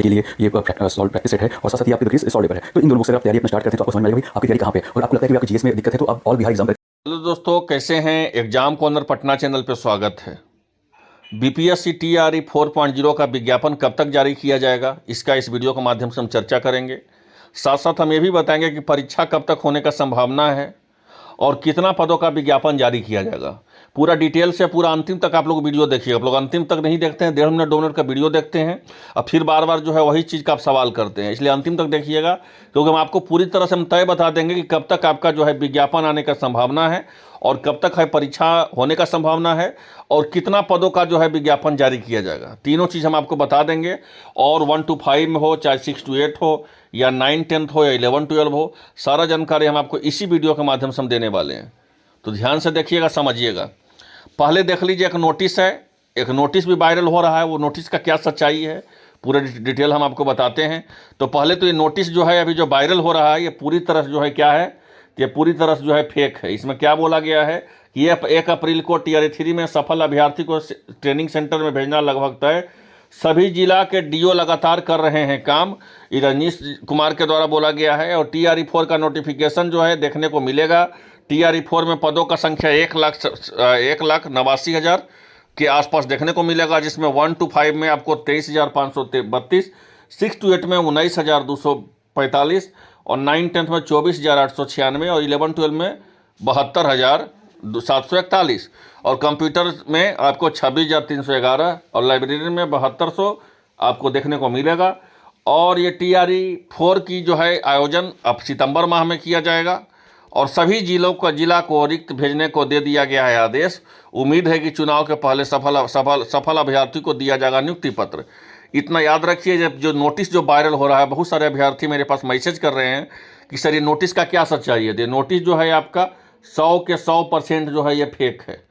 के लिए ये सॉल्व प्रैक्टिस सेट है और साथ साथ ही आपकी डिग्री सॉल्व पेपर है। तो इन दोनों बुक से आप तैयारी अपना स्टार्ट करते हैं तो आपको समझ में आएगा आपकी तैयारी कहाँ पे और आपको लगता है कि आपकी जीएस में दिक्कत है तो आप ऑल बिहार एग्जाम। हेलो दोस्तों, कैसे हैं? एग्जाम कॉर्नर पटना चैनल पे स्वागत है। बीपीएससी टीआरई 4.0 का विज्ञापन कब तक जारी किया जाएगा, इसका इस वीडियो के माध्यम से हम चर्चा करेंगे। साथ साथ हम ये भी बताएंगे कि परीक्षा कब तक होने का संभावना है और कितना पदों का विज्ञापन जारी किया जाएगा। पूरा डिटेल से पूरा अंतिम तक आप लोग वीडियो देखिएगा। आप लोग अंतिम तक नहीं देखते हैं, 1.5 मिनट 2 मिनट का वीडियो देखते हैं और फिर बार बार जो है वही चीज़ का आप सवाल करते हैं, इसलिए अंतिम तक देखिएगा, क्योंकि हम आपको पूरी तरह से हम तय बता देंगे कि कब तक आपका जो है विज्ञापन आने का संभावना है और कब तक है परीक्षा होने का संभावना है और कितना पदों का जो है विज्ञापन जारी किया जाएगा। तीनों चीज़ हम आपको बता देंगे। और 1 to 5 में हो, चाहे 6 to 8 हो या 9 10th हो या 11 12 हो, सारा जानकारी हम आपको इसी वीडियो के माध्यम से हम देने वाले हैं। तो ध्यान से देखिएगा, समझिएगा। पहले देख लीजिए, एक नोटिस है, एक नोटिस भी वायरल हो रहा है। वो नोटिस का क्या सच्चाई है पूरे डिटेल हम आपको बताते हैं। तो पहले तो ये नोटिस जो है अभी जो वायरल हो रहा है, ये पूरी तरह जो है क्या है, ये पूरी तरह से जो है फेक है। इसमें क्या बोला गया है कि ये 1 अप्रैल को टीआरई 3 में सफल अभ्यर्थी को ट्रेनिंग सेंटर में भेजना लगभग तय। सभी जिला के डीओ लगातार कर रहे हैं काम, रजनीश कुमार के द्वारा बोला गया है। और टीआरई 4 का नोटिफिकेशन जो है देखने को मिलेगा। टीआरई 4 में पदों का संख्या 1,89,000 के आसपास देखने को मिलेगा, जिसमें 1 to 5 में आपको 23,532, 6 to 8 में 19,245 और 9 10th में 24,896 और 11 12 में 72,741 और कंप्यूटर में आपको 26,311 और लाइब्रेरी में 7200 आपको देखने को मिलेगा। और ये टीआरई 4 की जो है आयोजन अब सितंबर माह में किया जाएगा और सभी जिला को रिक्त भेजने को दे दिया गया है आदेश। उम्मीद है कि चुनाव के पहले सफल अभ्यर्थी को दिया जाएगा नियुक्ति पत्र। इतना याद रखिए, जब जो नोटिस जो वायरल हो रहा है, बहुत सारे अभ्यर्थी मेरे पास मैसेज कर रहे हैं कि सर ये नोटिस का क्या सच्चाई है। ये नोटिस जो है आपका 100 के 100% जो है ये फेक है।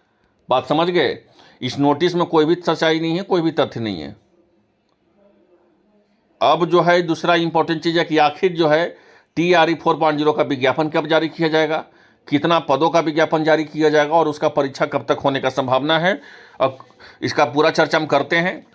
बात समझ गए? इस नोटिस में कोई भी सच्चाई नहीं है, कोई भी तथ्य नहीं है। अब जो है दूसरा इंपॉर्टेंट चीज़ है कि आखिर जो है टीआरई 4.0 का विज्ञापन कब जारी किया जाएगा, कितना पदों का विज्ञापन जारी किया जाएगा और उसका परीक्षा कब तक होने का संभावना है। अब इसका पूरा चर्चा हम करते हैं।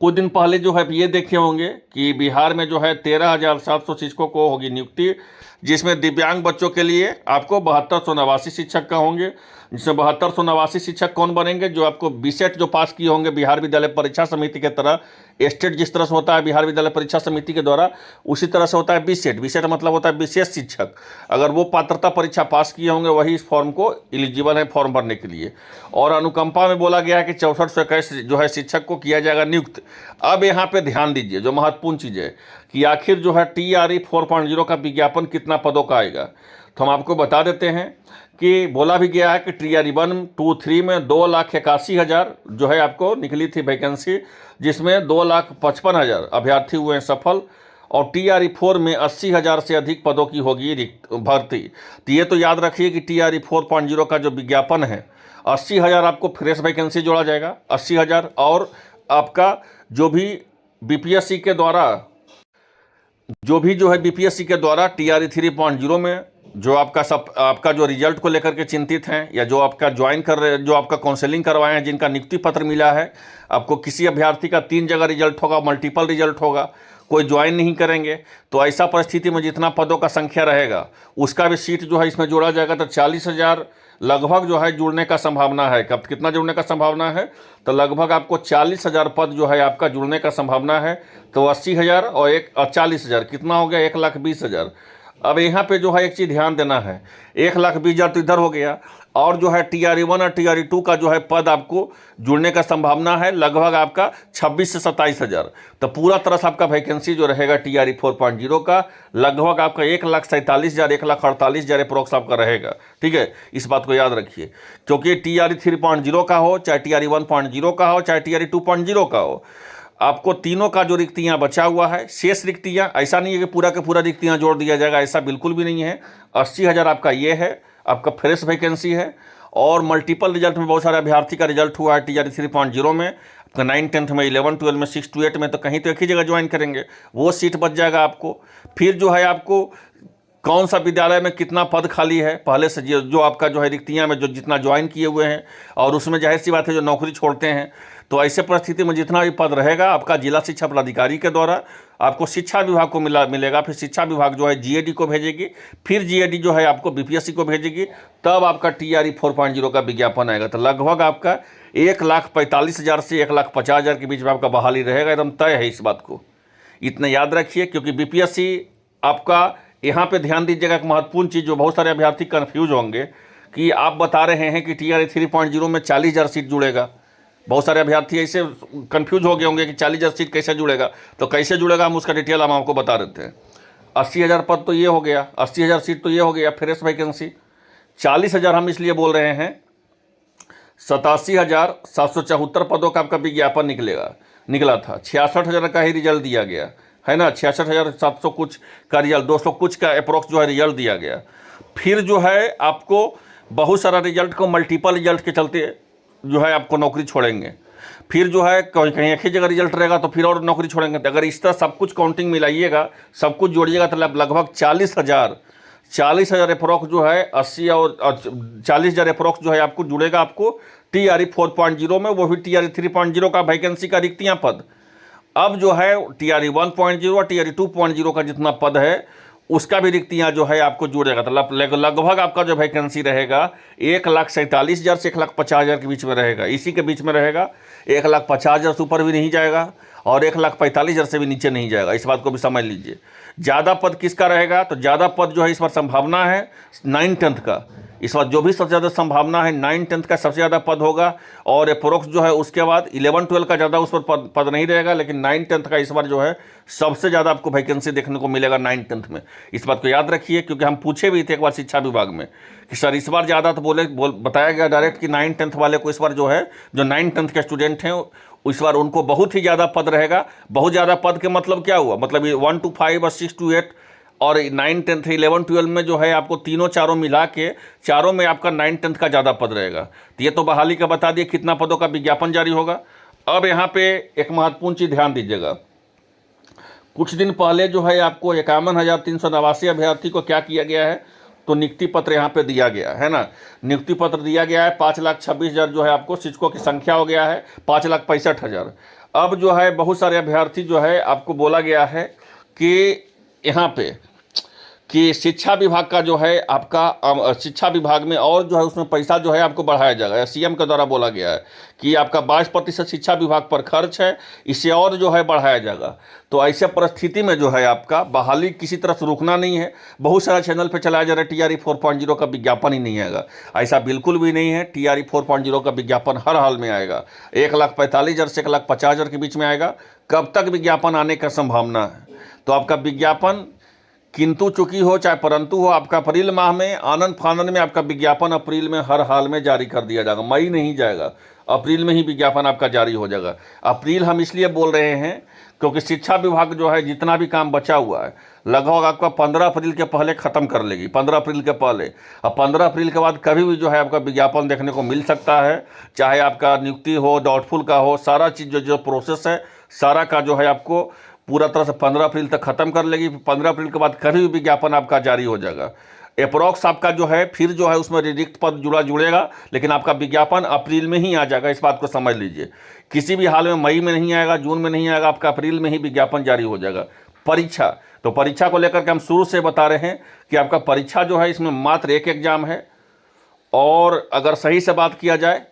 कुछ दिन पहले जो है ये देखे होंगे कि बिहार में जो है 13,700 शिक्षकों को होगी नियुक्ति, जिसमें दिव्यांग बच्चों के लिए आपको 7289 शिक्षक का होंगे। जिसमें 7289 शिक्षक कौन बनेंगे? जो आपको बीसेट जो पास किए होंगे बिहार विद्यालय परीक्षा समिति के तरह, स्टेट जिस तरह से होता है बिहार विद्यालय परीक्षा समिति के द्वारा, उसी तरह से होता है बीसेट। बीसेट मतलब होता है विशेष शिक्षक। अगर वो पात्रता परीक्षा पास किए होंगे वही इस फॉर्म को एलिजिबल है फॉर्म भरने के लिए। और अनुकंपा में बोला गया है कि 6421 जो है शिक्षक को किया जाएगा नियुक्त। अब यहाँ पे ध्यान दीजिए, जो महत्वपूर्ण चीज़ है कि आखिर जो है टीआरई 4.0 का विज्ञापन कितना पदों का आएगा। तो हम आपको बता देते हैं कि बोला भी गया है कि टीआरई 1 2 3 में 2,81,000 जो है आपको निकली थी वैकेंसी, जिसमें 2,55,000 अभ्यर्थी हुए हैं सफल। और टीआरई 4 में 80,000 से अधिक पदों की होगी भर्ती। तो ये तो याद रखिए कि टीआरई 4.0 का जो विज्ञापन है, 80,000 आपको फ्रेश वैकेंसी जोड़ा जाएगा, 80,000। और आपका जो भी बीपीएससी के द्वारा बीपीएससी के द्वारा टीआरई 3.0 में जो आपका जो रिजल्ट को लेकर के चिंतित हैं या जो आपका ज्वाइन कर रहे, जो आपका काउंसलिंग करवाए हैं, जिनका नियुक्ति पत्र मिला है, आपको किसी अभ्यर्थी का 3 जगह रिजल्ट होगा, मल्टीपल रिजल्ट होगा, कोई ज्वाइन नहीं करेंगे, तो ऐसा परिस्थिति में जितना पदों का संख्या रहेगा उसका भी सीट जो है इसमें जोड़ा जाएगा। तो 40,000 लगभग जो है जुड़ने का संभावना है। कब कितना जुड़ने का संभावना है? तो लगभग आपको 40,000 पद जो है आपका जुड़ने का संभावना है। तो 80,000 और 40,000 कितना हो गया? 1,20,000। अब यहाँ पे जो है एक चीज़ ध्यान देना है, 1,20,000 तो इधर हो गया, और जो है टीआरई 1 और टीआरई 2 का जो है पद आपको जुड़ने का संभावना है लगभग आपका 26 से 27,000। तो पूरा तरह से आपका वैकेंसी जो रहेगा टीआरई 4.0 का लगभग आपका 1,47,000 1,48,000 अप्रोक्स आपका रहेगा। ठीक है, इस बात को याद रखिए, क्योंकि टीआरई 3.0 का हो, चाहे टीआरई 1.0 का हो, चाहे टीआरई 2.0 का हो, आपको तीनों का जो रिक्तियां बचा हुआ है, शेष रिक्तियां, ऐसा नहीं है कि पूरा के पूरा रिक्तियां जोड़ दिया जाएगा, ऐसा बिल्कुल भी नहीं है। 80,000 आपका ये है, आपका फ्रेश वैकेंसी है। और मल्टीपल रिजल्ट में बहुत सारे अभ्यर्थी का रिजल्ट हुआ है टीआरई 3.0 में, आपका 9 10th में, 11 12 में, 6 to 8 में, तो कहीं तो एक ही जगह ज्वाइन करेंगे, वो सीट बच जाएगा आपको। फिर जो है आपको कौन सा विद्यालय में कितना पद खाली है पहले से, जो आपका जो है रिक्तियाँ में जो जितना ज्वाइन किए हुए हैं, और उसमें जाहिर सी बात है जो नौकरी छोड़ते हैं, तो ऐसे परिस्थिति में जितना भी पद रहेगा आपका जिला शिक्षा पदाधिकारी के द्वारा आपको शिक्षा विभाग को मिलेगा। फिर शिक्षा विभाग जो है जीएडी को भेजेगी, फिर जीएडी जो है आपको बीपीएससी को भेजेगी, तब आपका टीआरई 4.0 का विज्ञापन आएगा। तो लगभग आपका 1,45,000 से 1,50,000 के बीच में आपका बहाली रहेगा, एकदम तय है इस बात को, इतना याद रखिए। क्योंकि बीपीएससी आपका यहाँ पे ध्यान दीजिएगा, एक महत्वपूर्ण चीज़ जो बहुत सारे अभ्यर्थी कन्फ्यूज होंगे कि आप बता रहे हैं कि टीआरई 3.0 में 40,000 सीट जुड़ेगा। बहुत सारे अभ्यर्थी ऐसे कंफ्यूज हो गए होंगे कि 40,000 सीट कैसे जुड़ेगा। तो कैसे जुड़ेगा हम उसका डिटेल हम आपको बता देते हैं। 80,000 पद तो ये हो गया, 80,000 सीट तो ये हो गया फ्रेश वैकेंसी। 40,000 हम इसलिए बोल रहे हैं, 87,774 पदों का आपका विज्ञापन निकला था। 66,000 का ही रिजल्ट दिया गया है ना, 66,700 कुछ का रिजल्ट, 200 कुछ का अप्रोक्स जो है रिजल्ट दिया गया। फिर जो है आपको बहुत सारा रिजल्ट को मल्टीपल रिजल्ट के चलते जो है आपको नौकरी छोड़ेंगे। फिर जो है कहीं एक ही जगह रिजल्ट रहेगा तो फिर और नौकरी छोड़ेंगे। तो अगर इस तरह सब कुछ काउंटिंग मिलाइएगा, सब कुछ जोड़िएगा तो लगभग 40,000 अप्रोक्स जो है 80 और 40,000 अप्रोक्स जो है आपको जुड़ेगा आपको टीआरई 4.0 में, वो भी टीआरई 3.0 का वैकेंसी का रिक्तियाँ पद। अब जो है टीआरई 1.0 और टीआरई 2.0 का जितना पद है उसका भी रिक्तियाँ जो है आपको जुड़ेगा। तो लगभग आपका जो वैकेंसी रहेगा 1,47,000 से 1,50,000 के बीच में रहेगा, इसी के बीच में रहेगा। 1,50,000 से ऊपर भी नहीं जाएगा और 1,45,000 से भी नीचे नहीं जाएगा, इस बात को भी समझ लीजिए। ज़्यादा पद किसका रहेगा, तो ज़्यादा पद जो है इस बार संभावना है 9-10 का। इस बार जो भी सबसे ज़्यादा संभावना है 9-10 का सबसे ज़्यादा पद होगा। और अप्रोक्स जो है उसके बाद 11-12 का ज़्यादा उस पर पद नहीं रहेगा, लेकिन 9-10 का इस बार जो है सबसे ज़्यादा आपको वैकेंसी देखने को मिलेगा 9-10 में। इस बात को याद रखिए, क्योंकि हम पूछे भी थे एक बार शिक्षा विभाग में कि सर इस बार ज़्यादा, तो बताया गया डायरेक्ट कि 9-10 वाले को इस बार जो है जो 9-10 के स्टूडेंट हैं इस बार उनको बहुत ही ज़्यादा पद रहेगा। बहुत ज़्यादा पद के मतलब क्या हुआ, मतलब ये 1 to 5 और 6 to 8 और 9-10 11-12 में जो है आपको तीनों चारों मिला के चारों में आपका 9-10 का ज़्यादा पद रहेगा। तो ये तो बहाली का बता दिए कितना पदों का विज्ञापन जारी होगा। अब यहाँ पे एक महत्वपूर्ण चीज़ ध्यान दीजिएगा, कुछ दिन पहले जो है आपको 51,389 अभ्यर्थी को क्या किया गया है, तो नियुक्ति पत्र यहाँ पे दिया गया है ना। नियुक्ति पत्र दिया गया है 5,26,000 जो है आपको शिक्षकों की संख्या हो गया है 5,65,000। अब जो है बहुत सारे अभ्यर्थी जो है आपको बोला गया है कि यहाँ पे कि शिक्षा विभाग का जो है आपका शिक्षा विभाग में और जो है उसमें पैसा जो है आपको बढ़ाया जाएगा। सीएम के द्वारा बोला गया है कि आपका 22% शिक्षा विभाग पर खर्च है, इसे और जो है बढ़ाया जाएगा। तो ऐसे परिस्थिति में जो है आपका बहाली किसी तरह से रुकना नहीं है। बहुत सारा चैनल पे चलाया जा रहा है टीआरई 4.0 का विज्ञापन ही नहीं आएगा, ऐसा बिल्कुल भी नहीं है। टीआरई 4.0 का विज्ञापन हर हाल में आएगा, 1,45,000 से 1,50,000 के बीच में आएगा। कब तक विज्ञापन आने का संभावना है, तो आपका विज्ञापन किंतु चूंकि हो चाहे परंतु हो, आपका अप्रैल माह में आनंद फानंद में आपका विज्ञापन अप्रैल में हर हाल में जारी कर दिया जाएगा। मई नहीं जाएगा, अप्रैल में ही विज्ञापन आपका जारी हो जाएगा। अप्रैल हम इसलिए बोल रहे हैं क्योंकि शिक्षा विभाग जो है जितना भी काम बचा हुआ है लगभग आपका 15 अप्रैल के पहले ख़त्म कर लेगी, 15 अप्रैल के पहले। अब 15 अप्रैल के बाद कभी भी जो है आपका विज्ञापन देखने को मिल सकता है, चाहे आपका नियुक्ति हो, डाउटफुल का हो, सारा चीज़ जो प्रोसेस है सारा का जो है आपको पूरा तरह से 15 अप्रैल तक ख़त्म कर लेगी। 15 अप्रैल के बाद कभी भी विज्ञापन आपका जारी हो जाएगा। अप्रॉक्स आपका जो है फिर जो है उसमें रिक्त पद जुड़ेगा, लेकिन आपका विज्ञापन अप्रैल में ही आ जाएगा, इस बात को समझ लीजिए। किसी भी हाल में मई में नहीं आएगा, जून में नहीं आएगा, आपका अप्रैल में ही विज्ञापन जारी हो जाएगा। परीक्षा, तो परीक्षा को लेकर के हम शुरू से बता रहे हैं कि आपका परीक्षा जो है इसमें मात्र एक एग्जाम है। और अगर सही से बात किया जाए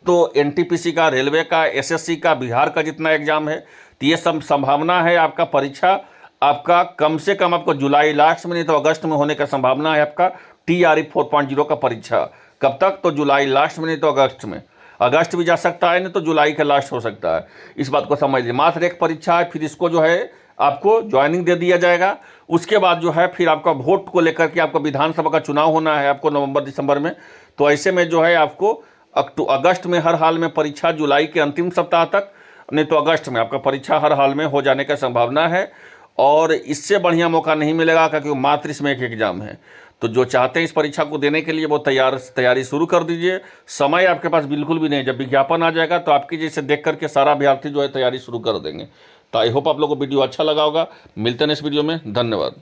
तो एनटीपीसी का, रेलवे का, एसएससी का, बिहार का जितना एग्जाम है, तो ये सब संभावना है आपका परीक्षा आपका कम से कम आपको जुलाई लास्ट में नहीं तो अगस्त में होने का संभावना है। आपका टीआरई 4.0 का परीक्षा कब तक, तो जुलाई लास्ट में नहीं तो अगस्त में। अगस्त भी जा सकता है, नहीं तो जुलाई का लास्ट हो सकता है, इस बात को समझ लीजिए। मात्र एक परीक्षा है, फिर इसको जो है आपको ज्वाइनिंग दे दिया जाएगा। उसके बाद जो है फिर आपका वोट को लेकर के आपको विधानसभा का चुनाव होना है आपको नवंबर दिसंबर में। तो ऐसे में जो है आपको अगस्त में हर हाल में परीक्षा, जुलाई के अंतिम सप्ताह तक नहीं तो अगस्त में आपका परीक्षा हर हाल में हो जाने का संभावना है। और इससे बढ़िया मौका नहीं मिलेगा क्योंकि मात्र इसमें एक एग्जाम है। तो जो चाहते हैं इस परीक्षा को देने के लिए वो तैयारी शुरू कर दीजिए। समय आपके पास बिल्कुल भी नहीं, जब विज्ञापन आ जाएगा तो आपकी जैसे देख करके सारा अभ्यर्थी जो है तैयारी शुरू कर देंगे। तो आई होप आप लोगों को वीडियो अच्छा लगा होगा। मिलते हैं इस वीडियो में, धन्यवाद।